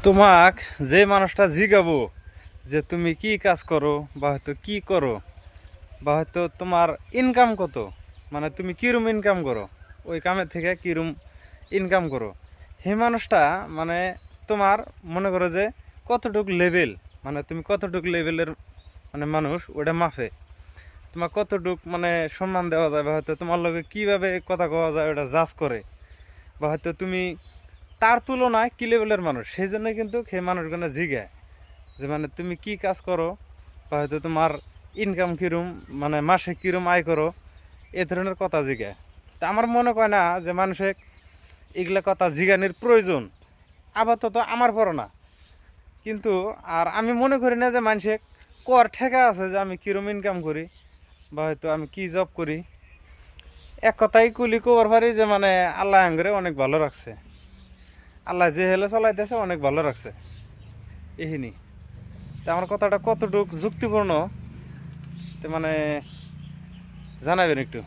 তোমাক যে মানুষটা জিগাবো যে তুমি কি কাজ করো বা হয়তো কি করো বা হয়তো তোমার ইনকাম কত, মানে তুমি কিরম ইনকাম করো, ওই কামের থেকে কিরম ইনকাম করো, সেই মানুষটা মানে তোমার মনে করো যে কতটুক লেভেল, মানে তুমি কতটুক লেভেলের মানে মানুষ ওটা মাফে তোমার কতটুক মানে সম্মান দেওয়া যায় বা হয়তো তোমার লগে কিভাবে কথা কওয়া যায় ওটা জাজ করে, বা হয়তো তুমি তার তুলনায় কি লেভেলের মানুষ, সেই জন্য কিন্তু সেই মানুষগুলো জিগায় যে মানে তুমি কি কাজ করো বা হয়তো তোমার ইনকাম কিরম, মানে মাসে কিরম আয় করো, এ ধরনের কথা জিগায়। তা আমার মনে হয় না যে মানুষের এগুলা কথা জিগানির প্রয়োজন, আপাতত আমার পড়ো না। কিন্তু আর আমি মনে করি না যে মানুষে কর ঠেকা আছে যে আমি কিরম ইনকাম করি বা হয়তো আমি কি জব করি। এক কথাই কুলি কবার পারি যে মানে আল্লাহ আঙ্গরে অনেক ভালো রাখছে, আল্লাহ যে হেলে চলাইতেছে অনেক ভালো রাখছে এহিনি। তা আমার কথাটা কতটুকু যুক্তিপূর্ণ, তো মানে জানাবেন একটু।